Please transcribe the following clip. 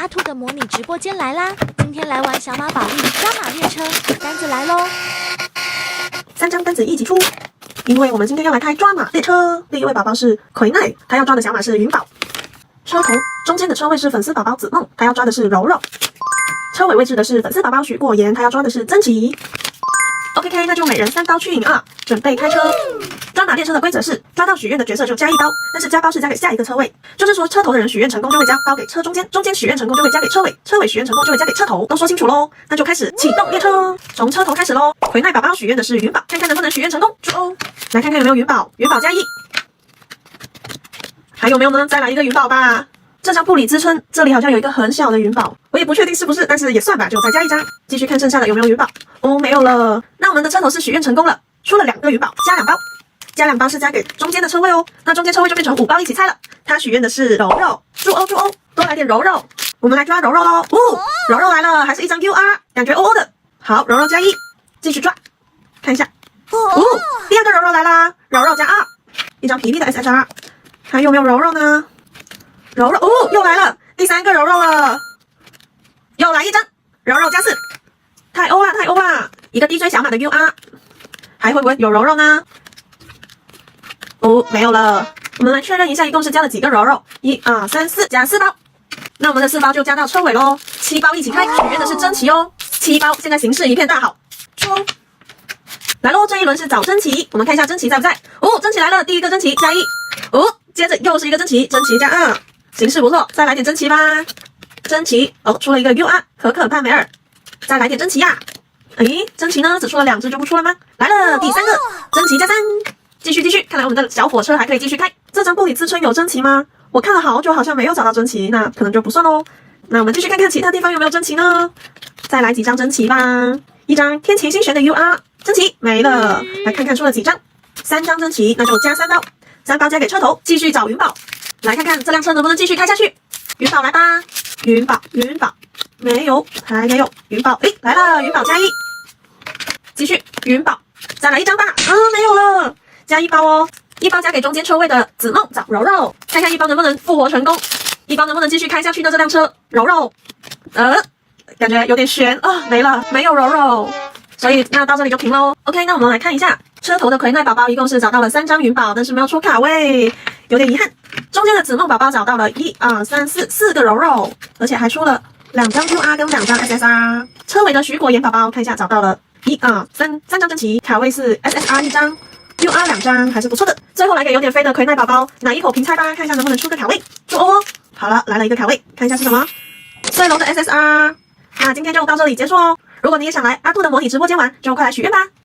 阿兔的模拟直播间来啦！今天来玩小马宝莉抓马列车，单子来咯！3张单子一起出，因为我们今天要来开抓马列车。第一位宝宝是葵奈，他要抓的小马是云宝。车头中间的车位是粉丝宝宝子梦，他要抓的是柔柔。车尾位置的是粉丝宝宝许过言，他要抓的是珍奇。OK， 那就每人3刀去赢啊！准备开车。抓马列车的规则是，抓到许愿的角色就加1刀，但是加包是加给下一个车位，就是说车头的人许愿成功就会加包给车中间，中间许愿成功就会加给车尾，车尾许愿成功就会加给车头，都说清楚咯。那就开始启动列车，从车头开始咯。葵奈宝宝许愿的是云宝，看看能不能许愿成功。祝哦！来看看有没有云宝，云宝加1，还有没有呢？再来一个云宝吧。这张布里之春这里好像有一个很小的云宝，我也不确定是不是，但是也算吧，就再加1张。继续看剩下的有没有云宝。哦，没有了。那我们的车头是许愿成功了，出了2个云宝，加2包。加2包是加给中间的车位哦，那中间车位就变成5包一起猜了。他许愿的是柔柔，祝哦祝哦，多来点柔柔，我们来抓柔柔咯。柔柔来了，还是一张 UR， 感觉 OO 的。好，柔柔加1，继续抓，看一下。第2个柔柔来啦，柔柔加2，一张皮皮的 SSR， 还有没有柔柔呢？柔柔又来了，第3个柔柔了，又来1张柔柔加4，太欧啦太欧啦，一个 DJ 小马的 UR， 还会不会有柔柔呢？没有了。我们来确认一下，一共是加了几个柔柔？1、2、3、4，加4包。那我们的4包就加到车尾咯，7包一起开。许愿的是珍奇哦，7包，现在形势一片大好。出来咯，这一轮是找珍奇，我们看一下珍奇在不在。珍奇来了，第一个珍奇加1。接着又是一个珍奇，珍奇加2，形势不错，再来点珍奇吧。珍奇出了一个 UR， 可可帕梅尔，再来点珍奇呀。珍奇呢，只出了2只就不出了吗？来了，第3个珍奇加3。继续，看来我们的小火车还可以继续开。这张布里之春有珍奇吗？我看了好久，好像没有找到珍奇，那可能就不算咯。那我们继续看看其他地方有没有珍奇呢？再来几张珍奇吧。一张天齐星璇的 UR， 珍奇没了。来看看出了几张，3张珍奇，那就加3包，3包加给车头。继续找云宝，来看看这辆车能不能继续开下去。云宝来吧，云宝没有，还没有云宝，来了，云宝加1，继续云宝，再来1张吧。没有了。加1包哦，1包加给中间车位的子梦找柔柔，看看1包能不能复活成功，1包能不能继续开下去呢？这辆车柔柔，感觉有点悬啊，没了，没有柔柔，所以那到这里就停咯。OK， 那我们来看一下车头的葵奈宝宝，一共是找到了3张云宝，但是没有出卡位，有点遗憾。中间的子梦宝宝找到了1、2、3、4个柔柔，而且还出了2张 UR 跟2张 SSR。车尾的许果言宝宝，看一下找到了1、2、3张珍奇，卡位是 SSR 1张。UR 2张还是不错的，最后来给有点飞的葵奈宝宝拿一口平猜吧，看一下能不能出个卡位。祝哦！好了，来了一个卡位，看一下是什么？碎龙的 SSR。那今天就到这里结束哦。如果你也想来阿兔的模拟直播间玩，就快来许愿吧。